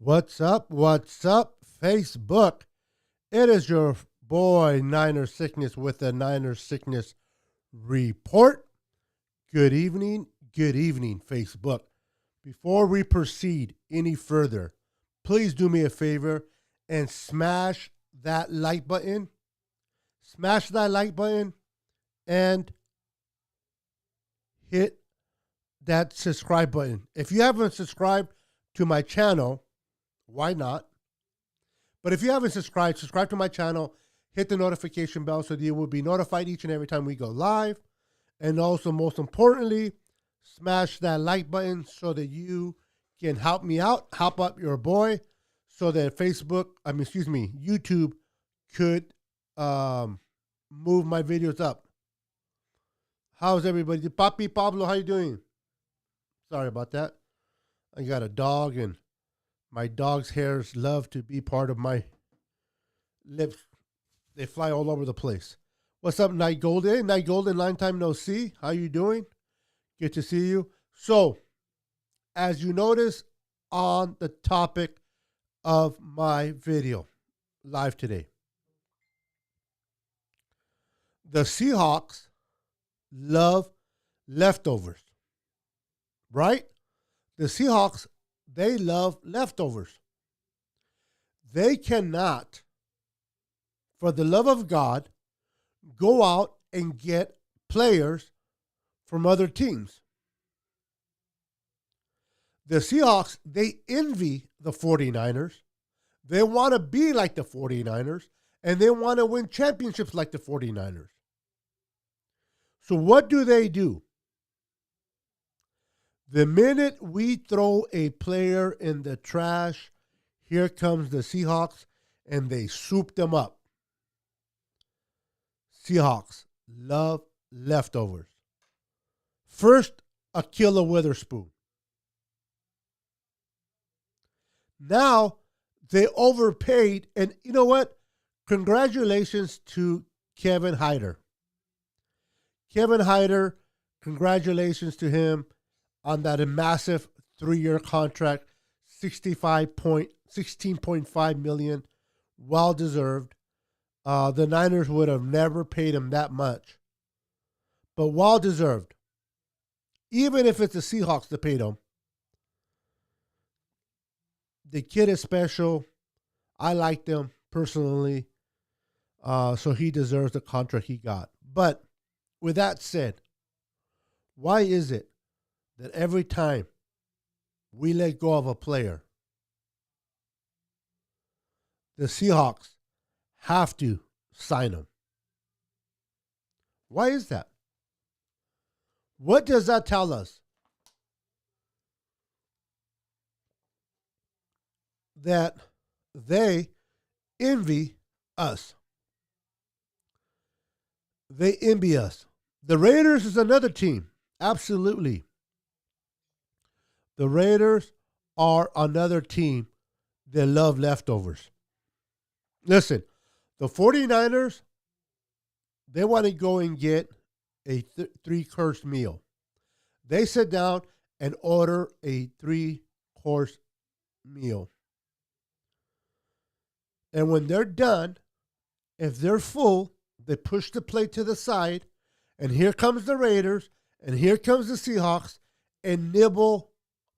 What's up? What's up, Facebook? It is your boy Niner Sickness with the Niner Sickness Report. Good evening, Facebook. Before we proceed any further, please do me a favor and smash that like button. Smash that like button and hit that subscribe button. If you haven't subscribed to my channel, why not? But if you haven't subscribed, subscribe to my channel, hit the notification bell so that you will be notified each and every time we go live. And also, most importantly, smash that like button so that you can help me out, help up your boy, so that YouTube could move my videos up. How's everybody? Papi Pablo, how you doing? Sorry about that. I got a dog, and my dog's hairs love to be part of my lips. They fly all over the place. What's up, Night Golden? Night Golden, long time no see. How you doing? Good to see you. So, as you notice on the topic of my video live today, the Seahawks love leftovers, right? The Seahawks, they love leftovers. They cannot, for the love of God, go out and get players from other teams. The Seahawks, they envy the 49ers. They want to be like the 49ers, and they want to win championships like the 49ers. So what do? The minute we throw a player in the trash, here comes the Seahawks, and they soup them up. Seahawks love leftovers. First, Ahkello Witherspoon. Now, they overpaid, and you know what? Congratulations to Kevin Hyder. Kevin Hyder, congratulations to him on that massive 3-year contract, $16.5 million, well deserved. The Niners would have never paid him that much, but well deserved. Even if it's the Seahawks that paid him, the kid is special. I like him personally, so he deserves the contract he got. But with that said, why is it that every time we let go of a player, the Seahawks have to sign him? Why is that? What does that tell us? That they envy us. They envy us. The Raiders is another team. Absolutely. The Raiders are another team that love leftovers. Listen, the 49ers, they want to go and get a 3-course meal. They sit down and order a 3-course meal. And when they're done, if they're full, they push the plate to the side, and here comes the Raiders, and here comes the Seahawks, and nibble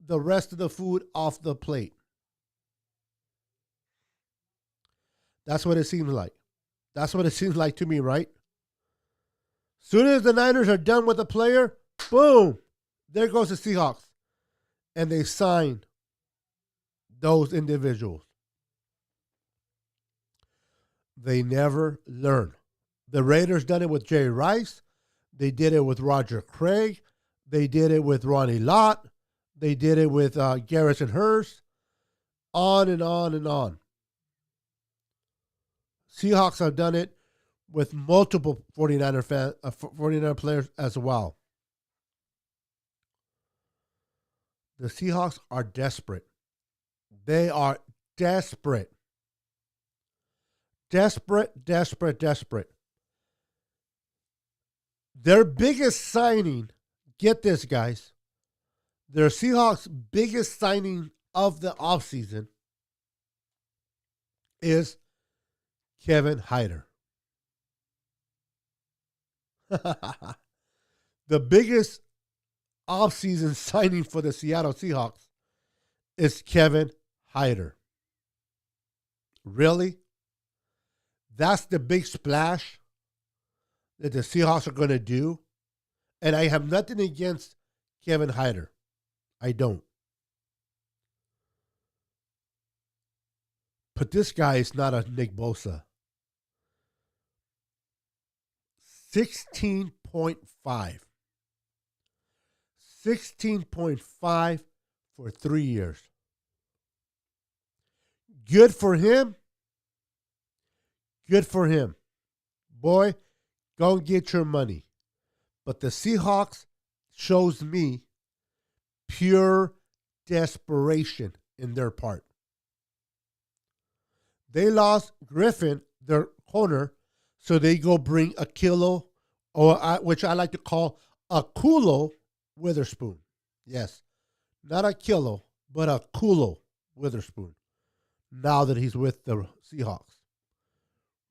the rest of the food off the plate. That's what it seems like. That's what it seems like to me, right? Soon as the Niners are done with a player, boom, there goes the Seahawks. And they sign those individuals. They never learn. The Raiders done it with Jerry Rice. They did it with Roger Craig. They did it with Ronnie Lott. They did it with Garrison Hurst. On and on and on. Seahawks have done it with multiple 49er players as well. The Seahawks are desperate. They are desperate. Desperate. Their biggest signing, get this, guys, their Seahawks' biggest signing of the offseason is Kevin Hyder. The biggest offseason signing for the Seattle Seahawks is Kevin Hyder. Really? That's the big splash that the Seahawks are going to do? And I have nothing against Kevin Hyder. I don't. But this guy is not a Nick Bosa. 16.5. 16.5 for 3 years. Good for him. Good for him. Boy, go get your money. But the Seahawks shows me pure desperation in their part. They lost Griffin, their corner, so they go bring Akilo, which I like to call Akulo Witherspoon. Yes, not Akilo, but Akulo Witherspoon. Now that he's with the Seahawks.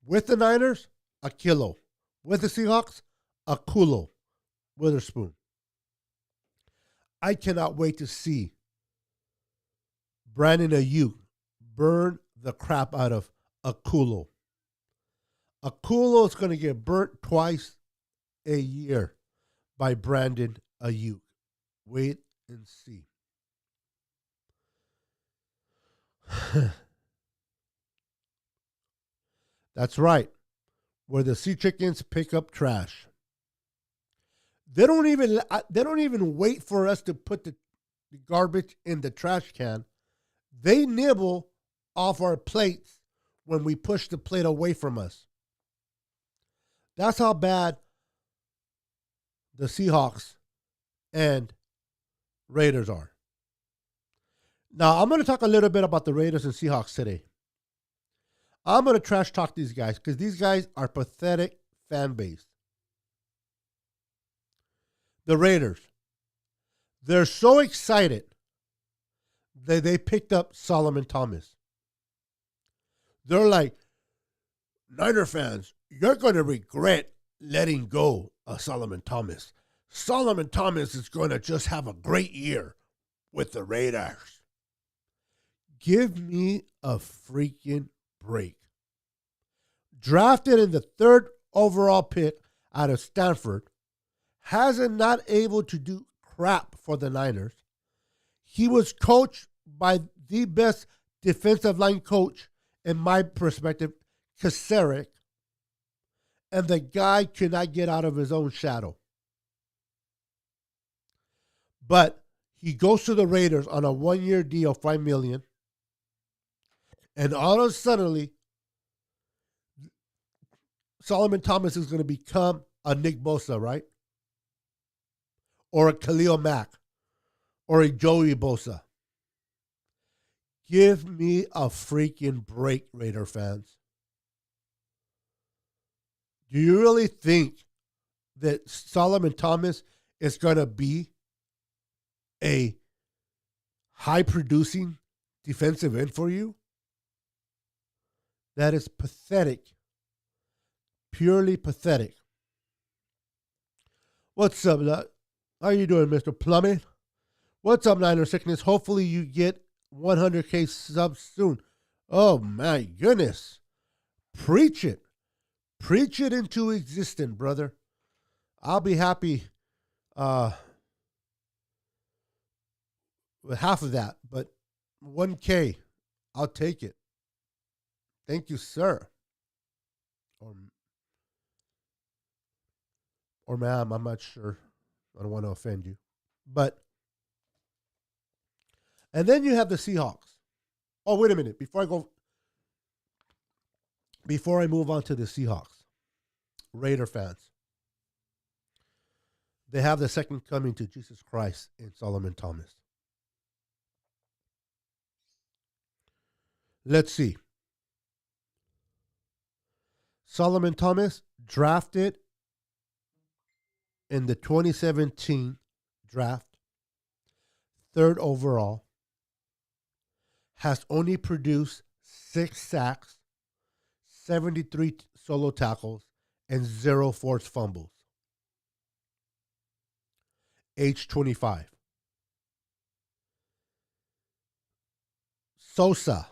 With the Niners, Akilo. With the Seahawks, Akulo Witherspoon. I cannot wait to see Brandon Ayuk burn the crap out of Akulo. Akulo is going to get burnt twice a year by Brandon Ayuk. Wait and see. That's right. Where the Sea Chickens pick up trash. They don't even wait for us to put the garbage in the trash can. They nibble off our plates when we push the plate away from us. That's how bad the Seahawks and Raiders are. Now, I'm going to talk a little bit about the Raiders and Seahawks today. I'm going to trash talk these guys because these guys are pathetic fan base. The Raiders, they're so excited that they picked up Solomon Thomas. They're like, Niner fans, you're going to regret letting go of Solomon Thomas. Solomon Thomas is going to just have a great year with the Raiders. Give me a freaking break. Drafted in the 3rd overall pick out of Stanford, hasn't not able to do crap for the Niners. He was coached by the best defensive line coach, in my perspective, Kasarik, and the guy could not get out of his own shadow. But he goes to the Raiders on a 1-year deal, $5 million, and all of a sudden, Solomon Thomas is going to become a Nick Bosa, right? Or a Khalil Mack, or a Joey Bosa. Give me a freaking break, Raider fans. Do you really think that Solomon Thomas is going to be a high-producing defensive end for you? That is pathetic. Purely pathetic. What's up, how you doing, Mr. Plumbing? What's up, Niner Sickness? Hopefully you get 100K subs soon. Oh, my goodness. Preach it. Preach it into existence, brother. I'll be happy with half of that, but 1K, I'll take it. Thank you, sir. Or ma'am, I'm not sure. I don't want to offend you. And then you have the Seahawks. Oh, wait a minute. Before I move on to the Seahawks, Raider fans, they have the second coming to Jesus Christ in Solomon Thomas. Let's see. Solomon Thomas drafted in the 2017 draft, 3rd overall, has only produced 6 sacks 73 solo tackles, and 0 forced fumbles. Age 25. Sosa.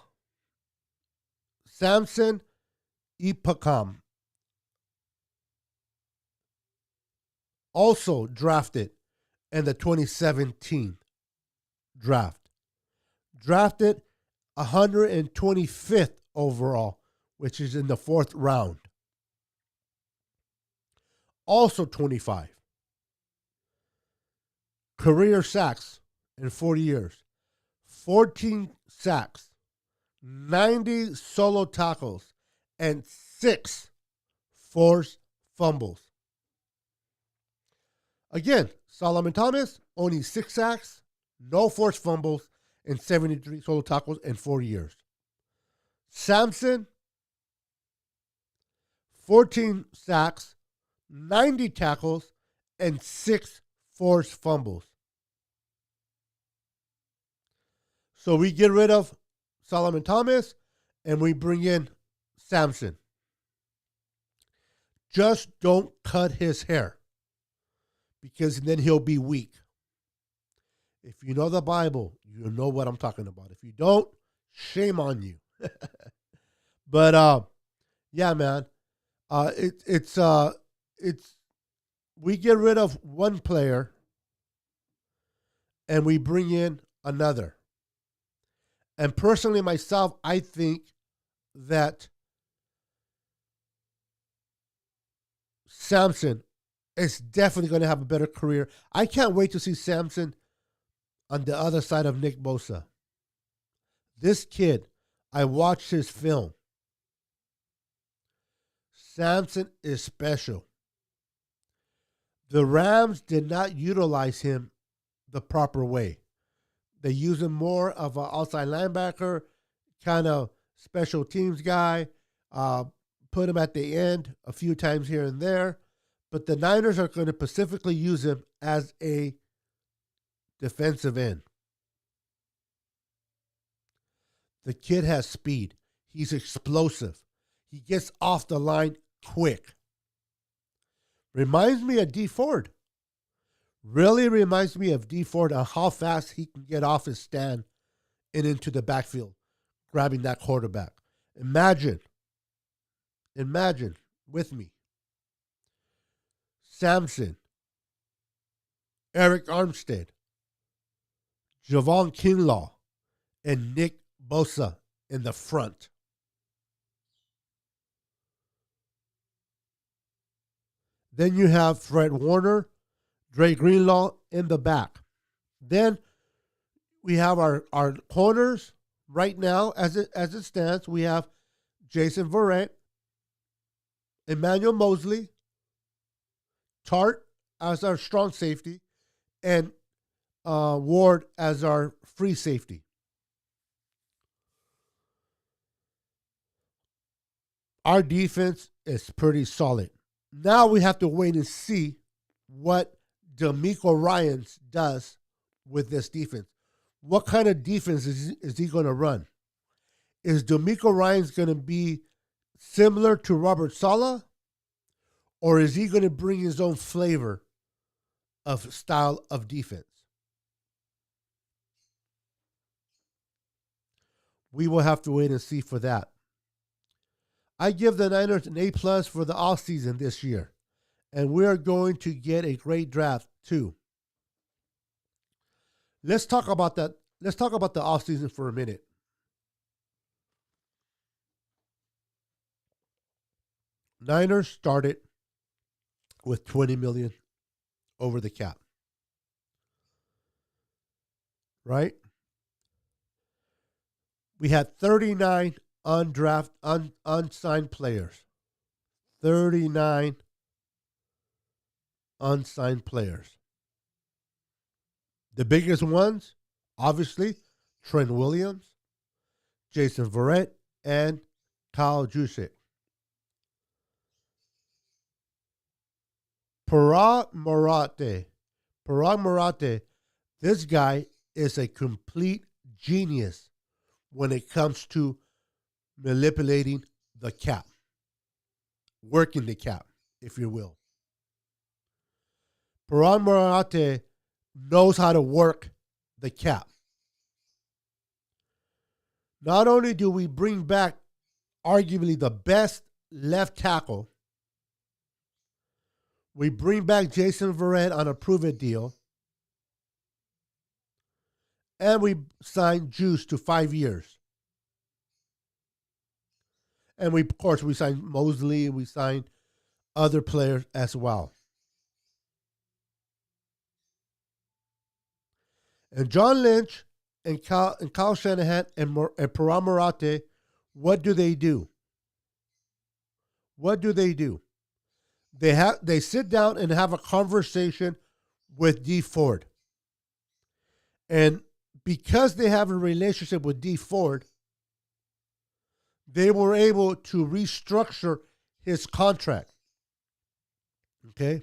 Samson Ipakam. Also drafted in the 2017 draft. Drafted 125th overall, which is in the 4th round. Also 25. Career sacks in 40 years. 14 sacks, 90 solo tackles, and 6 forced fumbles. Again, Solomon Thomas, only 6 sacks, no forced fumbles, and 73 solo tackles in 4 years. Samson, 14 sacks, 90 tackles, and 6 forced fumbles. So we get rid of Solomon Thomas and we bring in Samson. Just don't cut his hair, because then he'll be weak. If you know the Bible, you know what I'm talking about. If you don't, shame on you. But yeah, man, it's we get rid of one player and we bring in another. And personally, myself, I think that Samson is definitely going to have a better career. I can't wait to see Samson on the other side of Nick Bosa. This kid, I watched his film. Samson is special. The Rams did not utilize him the proper way. They use him more of an outside linebacker, kind of special teams guy, put him at the end a few times here and there. But the Niners are going to specifically use him as a defensive end. The kid has speed. He's explosive. He gets off the line quick. Reminds me of D. Ford. Really reminds me of D. Ford on how fast he can get off his stand and into the backfield, grabbing that quarterback. Imagine with me, Samson, Eric Armstead, Javon Kinlaw, and Nick Bosa in the front. Then you have Fred Warner, Dre Greenlaw in the back. Then we have our corners right now as it stands. We have Jason Verrett, Emmanuel Mosley, Tart as our strong safety, and Ward as our free safety. Our defense is pretty solid. Now we have to wait and see what D'Amico Ryans does with this defense. What kind of defense is he going to run? Is D'Amico Ryans going to be similar to Robert Saleh? Or is he going to bring his own flavor of style of defense? We will have to wait and see for that. I give the Niners an A+ for the offseason this year. And we are going to get a great draft too. Let's talk about that. Let's talk about the offseason for a minute. Niners started with $20 million over the cap. Right? We had 39 unsigned players. 39 unsigned players. The biggest ones, obviously, Trent Williams, Jason Verrett, and Kyle Juszczyk. Parag Marate, this guy is a complete genius when it comes to manipulating the cap. working the cap, if you will. Perron Morate knows how to work the cap. Not only do we bring back arguably the best left tackle, we bring back Jason Verrett on a prove-it deal, and we signed Juice to 5 years. And we, of course, we signed Mosley, we signed other players as well. And John Lynch and Kyle Shanahan and Perron Morate, what do they do? What do they do? They sit down and have a conversation with Dee Ford. And because they have a relationship with Dee Ford, they were able to restructure his contract. Okay?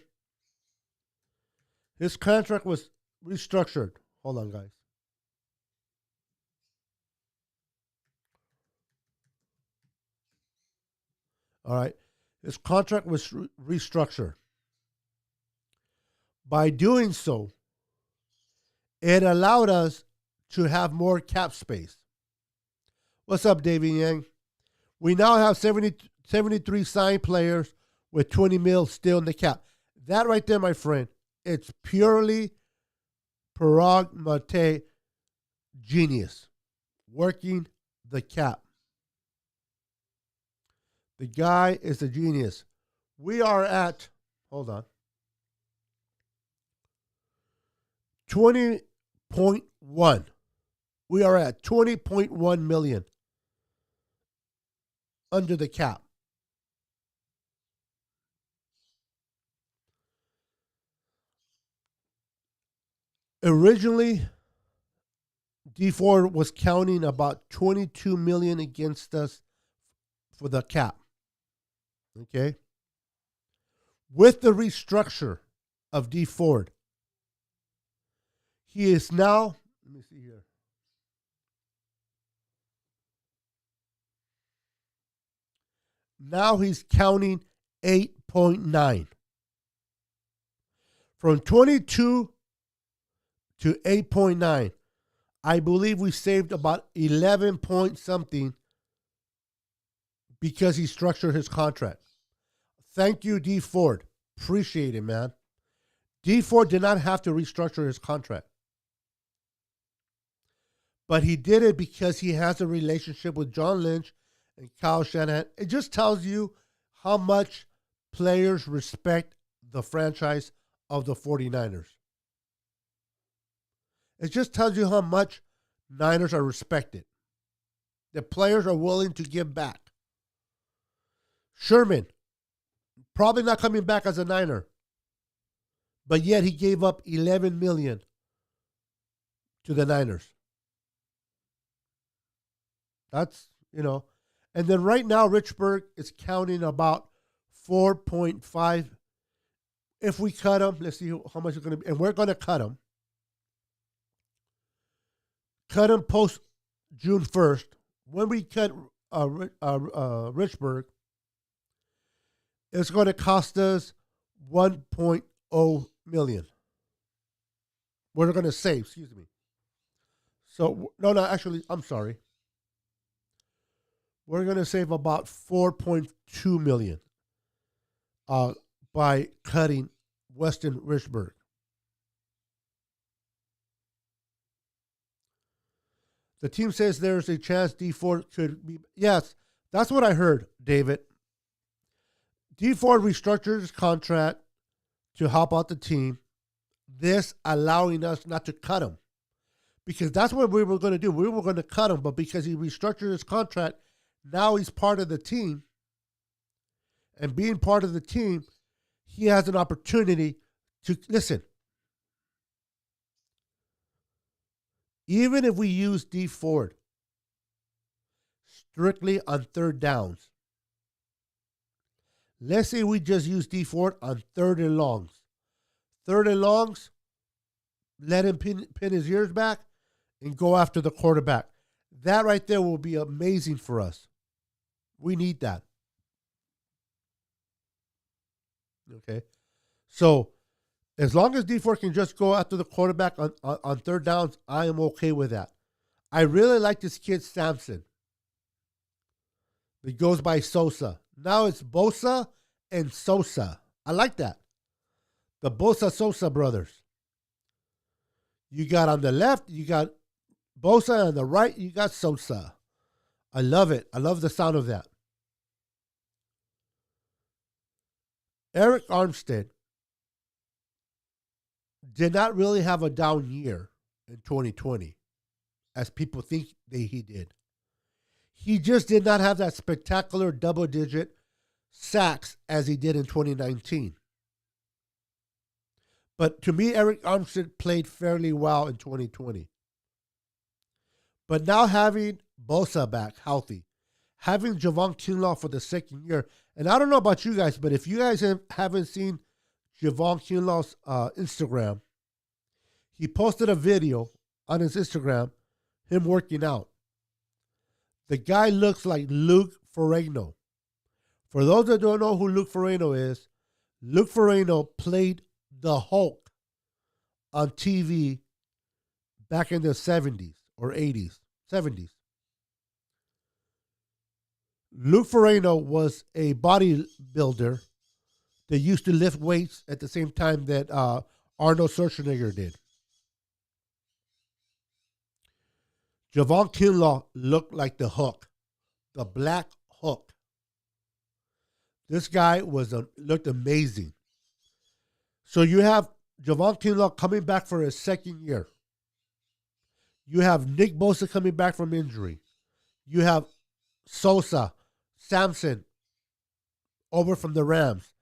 His contract was restructured. Hold on, guys. All right. His contract was restructured. By doing so, it allowed us to have more cap space. What's up, Davey Yang? We now have 73 signed players with 20 mil still in the cap. That right there, my friend, it's purely Perron Morate genius. Working the cap. The guy is a genius. We are at, hold on, 20.1. We are at 20.1 million under the cap. Originally, Dee Ford was counting about 22 million against us for the cap. Okay? With the restructure of Dee Ford, he is now, let me see here. Now he's counting 8.9. From 22 to 8.9. I believe we saved about 11 point something because he structured his contract. Thank you, Dee Ford. Appreciate it, man. Dee Ford did not have to restructure his contract. But he did it because he has a relationship with John Lynch and Kyle Shanahan. It just tells you how much players respect the franchise of the 49ers. It just tells you how much Niners are respected. The players are willing to give back. Sherman, probably not coming back as a Niner, but yet he gave up $11 million to the Niners. That's, and then right now, Richburg is counting about 4.5. If we cut him, let's see how much it's going to be. And we're going to cut him. Cut him post June 1st. When we cut Richburg, it's going to cost us 1.0 million. We're going to save, excuse me. So, no, actually, I'm sorry. We're going to save about 4.2 million by cutting Weston Richburg. The team says there's a chance Dee Ford could be. Yes, that's what I heard, David. Dee Ford restructured his contract to help out the team, this allowing us not to cut him. Because that's what we were going to do. We were going to cut him, but because he restructured his contract, now he's part of the team. And being part of the team, he has an opportunity to, listen, even if we use Dee Ford strictly on third downs, let's say we just use Dee Ford on third and longs. Third and longs, let him pin his ears back and go after the quarterback. That right there will be amazing for us. We need that. Okay. So as long as D4 can just go after the quarterback on third downs, I am okay with that. I really like this kid, Samson. It goes by Sosa. Now it's Bosa and Sosa. I like that. The Bosa Sosa brothers. You got on the left, you got Bosa, on the right, you got Sosa. I love it. I love the sound of that. Eric Armstead did not really have a down year in 2020, as people think he did. He just did not have that spectacular double-digit sacks as he did in 2019. But to me, Eric Armstead played fairly well in 2020. But now having Bosa back healthy, having Javon Kinlaw for the second year, and I don't know about you guys, but if you guys haven't seen Javon Kinlaw's Instagram, he posted a video on his Instagram, him working out. The guy looks like Luke Ferrigno. For those that don't know who Luke Ferrigno is, Luke Ferrigno played the Hulk on TV back in the 70s or 80s, 70s. Luke Ferrigno was a bodybuilder that used to lift weights at the same time that Arnold Schwarzenegger did. Javon Kinlaw looked like the Hook, the Black Hook. This guy looked amazing. So you have Javon Kinlaw coming back for his second year. You have Nick Bosa coming back from injury. You have Sosa, Samson over from the Rams.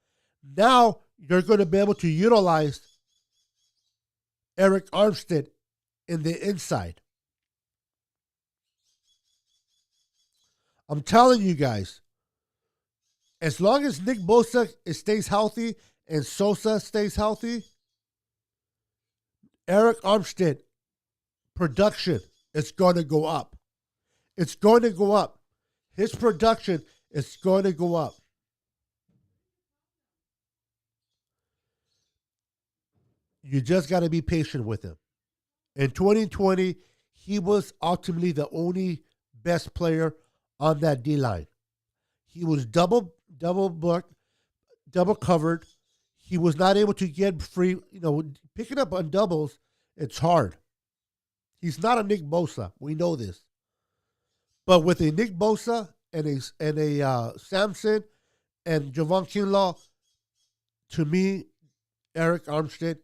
Now you're going to be able to utilize Eric Armstead in the inside. I'm telling you guys, as long as Nick Bosa stays healthy and Sosa stays healthy, Eric Armstead production is going to go up. It's going to go up. His production is going to go up. You just got to be patient with him. In 2020, he was ultimately the only best player on that D-line. He was double booked, double covered. He was not able to get free. Picking up on doubles, it's hard. He's not a Nick Bosa. We know this. But with a Nick Bosa and a Samson and Javon Kinlaw, to me, Eric Armstead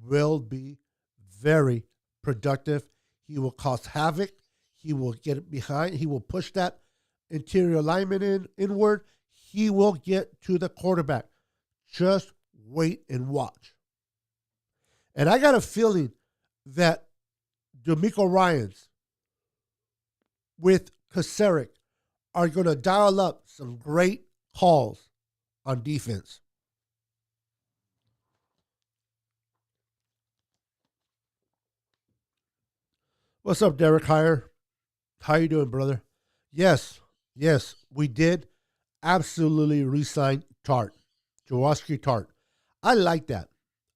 will be very productive. He will cause havoc. He will get behind. He will push that interior lineman inward. He will get to the quarterback. Just wait and watch. And I got a feeling that DeMeco Ryans with Kasarik are going to dial up some great calls on defense. What's up, Derek Heyer? How you doing, brother? Yes, we did absolutely re-sign Tart, Jaworski Tart. I like that.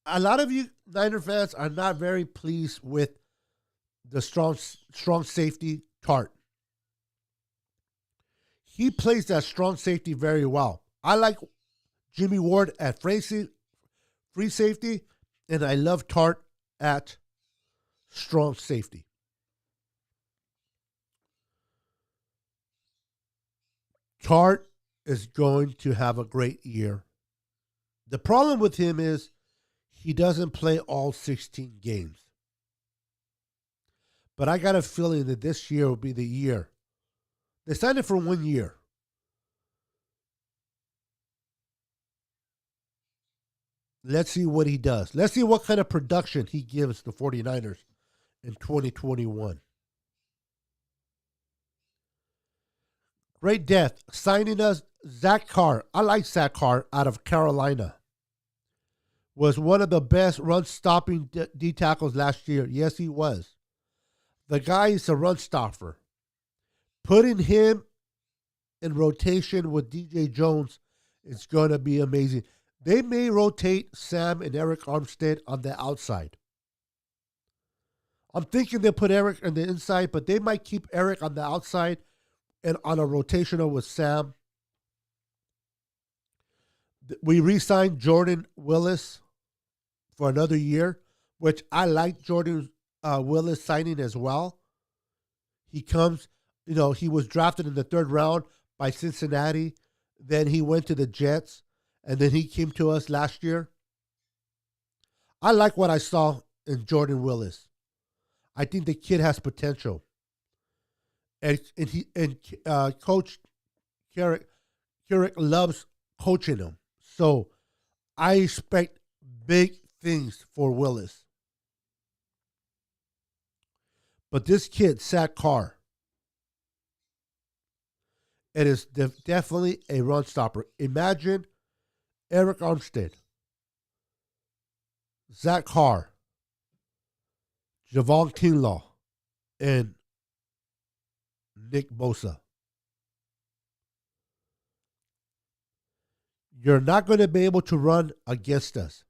A lot of you Niner fans are not very pleased with the strong safety Tart. He plays that strong safety very well. I like Jimmy Ward at free safety, and I love Tart at strong safety. Tart is going to have a great year. The problem with him is he doesn't play all 16 games. But I got a feeling that this year will be the year. They signed it for 1 year. Let's see what he does. Let's see what kind of production he gives the 49ers in 2021. Great death. Signing us Zach Carr. I like Zach Carr out of Carolina. Was one of the best run-stopping D tackles last year. Yes, he was. The guy is a run stopper. Putting him in rotation with DJ Jones is going to be amazing. They may rotate Sam and Eric Armstead on the outside. I'm thinking they'll put Eric on the inside, but they might keep Eric on the outside and on a rotational with Sam. We re-signed Jordan Willis for another year, which I like Jordan Willis signing as well. He comes, he was drafted in the third round by Cincinnati. Then he went to the Jets, and then he came to us last year. I like what I saw in Jordan Willis. I think the kid has potential, and Coach Carrick loves coaching him. So I expect big things for Willis. But this kid, Zach Carr, it is definitely a run stopper. Imagine Eric Armstead, Zach Carr, Javon Kinlaw, and Nick Bosa. You're not going to be able to run against us.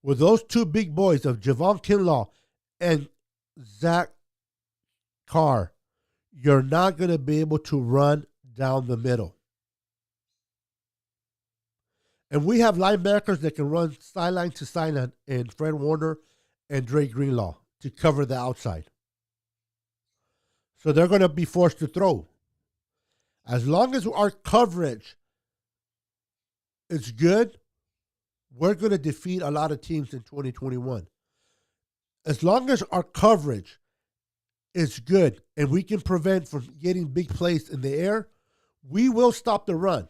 With those two big boys of Javon Kinlaw and Zach Carr, you're not going to be able to run down the middle. And we have linebackers that can run sideline to sideline in Fred Warner and Dre Greenlaw to cover the outside. So they're going to be forced to throw. As long as our coverage is good, we're going to defeat a lot of teams in 2021. As long as our coverage is good and we can prevent from getting big plays in the air, we will stop the run.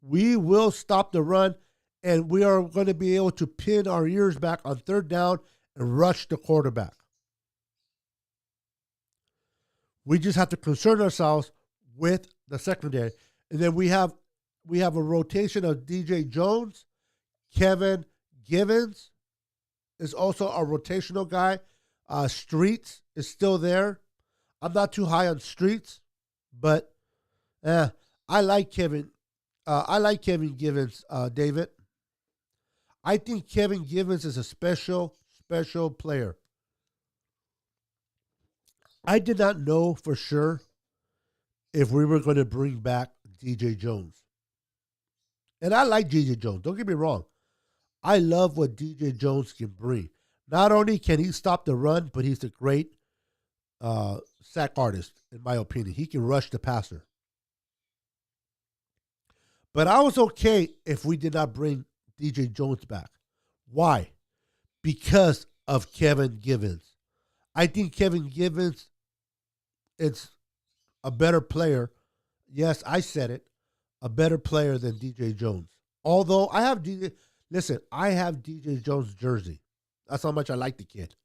We will stop the run, and we are going to be able to pin our ears back on third down and rush the quarterback. We just have to concern ourselves with the secondary. And then we have a rotation of DJ Jones. Kevin Givens is also a rotational guy. Streets is still there. I'm not too high on Streets, but I like Kevin. I like Kevin Givens, David. I think Kevin Givens is a special player. I did not know for sure if we were going to bring back DJ Jones. And I like DJ Jones. Don't get me wrong. I love what DJ Jones can bring. Not only can he stop the run, but he's a great sack artist, in my opinion. He can rush the passer. But I was okay if we did not bring DJ Jones back. Why? Because of Kevin Givens. I think Kevin Givens is a better player. Yes, I said it. A better player than DJ Jones. Although I have DJ Jones' jersey. That's how much I like the kid.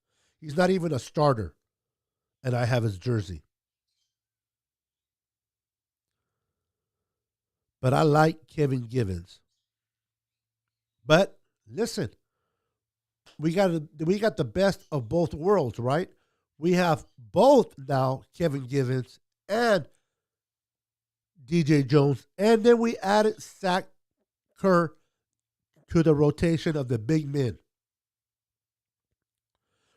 He's not even a starter, and I have his jersey. But I like Kevin Givens. But listen, we got the best of both worlds, right? We have both now, Kevin Givens and DJ Jones, and then we added Zach Kerr to the rotation of the big men.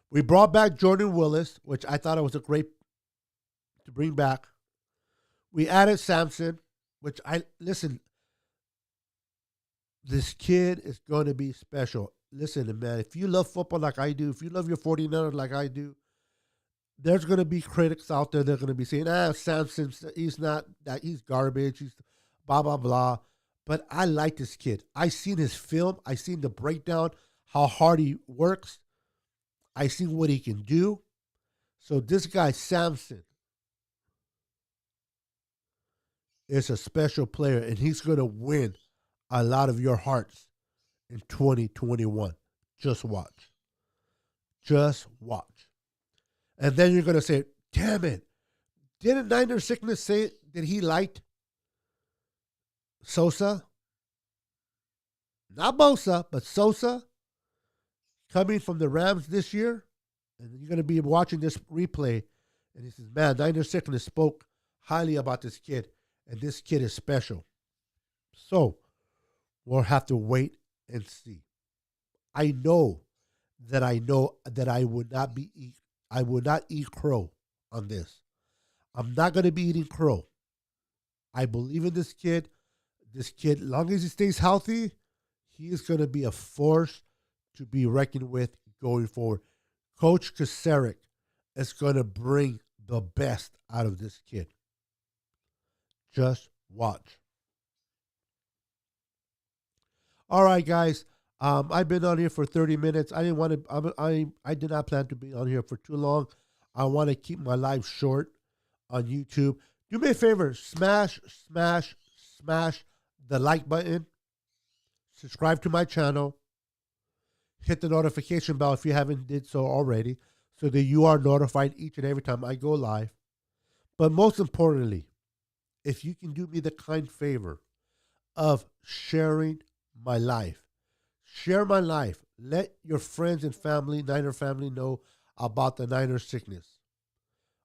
We brought back Jordan Willis, which I thought it was a great to bring back. We added Sampson, which this kid is going to be special. Listen, man, if you love football like I do, if you love your 49ers like I do, there's going to be critics out there that are going to be saying, Sampson, he's not that, he's garbage, he's blah, blah, blah. But I like this kid. I seen his film. I seen the breakdown, how hard he works. I seen what he can do. So this guy, Sampson, is a special player, and he's going to win a lot of your hearts in 2021. Just watch. Just watch. And then you're going to say, damn it. Didn't Niner Sickness say that he liked Sosa? Not Bosa, but Sosa coming from the Rams this year. And you're going to be watching this replay. And he says, man, Niner Sickness spoke highly about this kid. And this kid is special. So, we'll have to wait and see. I know that I would not I would not eat crow on this. I'm not gonna be eating crow. I believe in this kid. This kid, long as he stays healthy, he is gonna be a force to be reckoned with going forward. Coach Kasarik is gonna bring the best out of this kid. Just watch. All right, guys. I've been on here for 30 minutes. I didn't want to. I did not plan to be on here for too long. I want to keep my life short on YouTube. Do me a favor, smash, smash, smash the like button. Subscribe to my channel. Hit the notification bell if you haven't did so already, so that you are notified each and every time I go live. But most importantly, if you can do me the kind favor of sharing my life. Share my life. Let your friends and family, Niner family, know about the Niner sickness.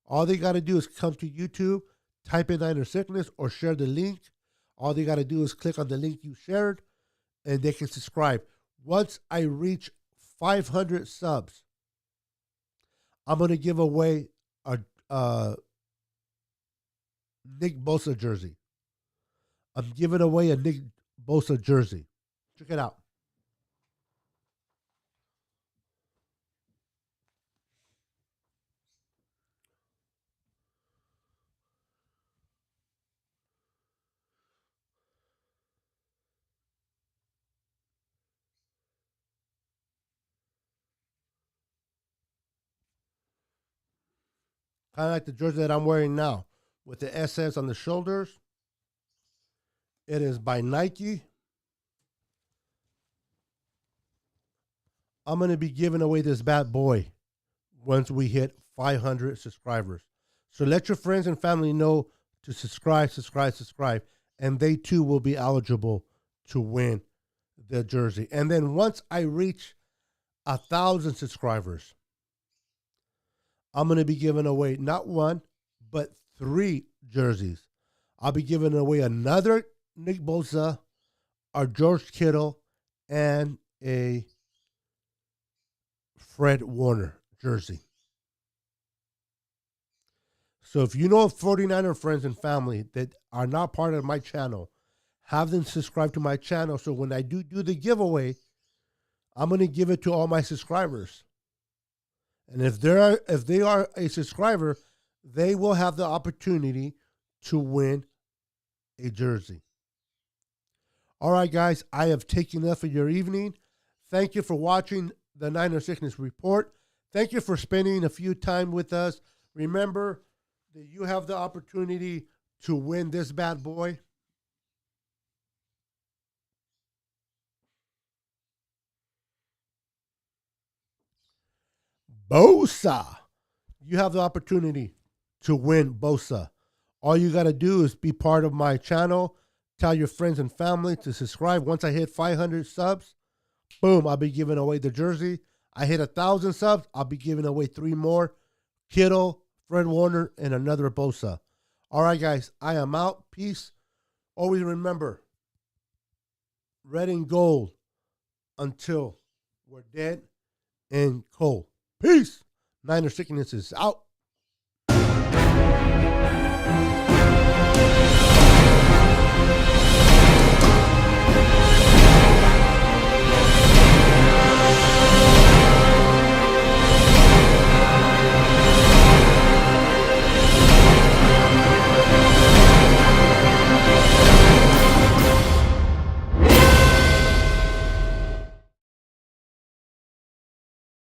All they got to do is come to YouTube, type in Niner sickness, or share the link. All they got to do is click on the link you shared, and they can subscribe. Once I reach 500 subs, I'm going to give away a Nick Bosa jersey. I'm giving away a Nick Bosa jersey. Check it out. Kind of like the jersey that I'm wearing now with the SS on the shoulders. It is by Nike. I'm going to be giving away this bad boy once we hit 500 subscribers. So let your friends and family know to subscribe, and they too will be eligible to win the jersey. And then once I reach 1,000 subscribers, I'm going to be giving away not one, but 3 jerseys. I'll be giving away another Nick Bosa, a George Kittle, and a Fred Warner jersey. So if you know of 49er friends and family that are not part of my channel, have them subscribe to my channel. So when I do the giveaway, I'm going to give it to all my subscribers. And if they are a subscriber, they will have the opportunity to win a jersey. All right, guys, I have taken enough of your evening. Thank you for watching the Niner Sickness Report. Thank you for spending a few time with us. Remember that you have the opportunity to win this bad boy. Bosa. You have the opportunity to win Bosa. All you got to do is be part of my channel. Tell your friends and family to subscribe. Once I hit 500 subs, boom, I'll be giving away the jersey. I hit 1,000 subs, I'll be giving away 3 more. Kittle, Fred Warner, and another Bosa. All right, guys, I am out. Peace. Always remember, red and gold until we're dead and cold. Peace. Niner Sickness is out.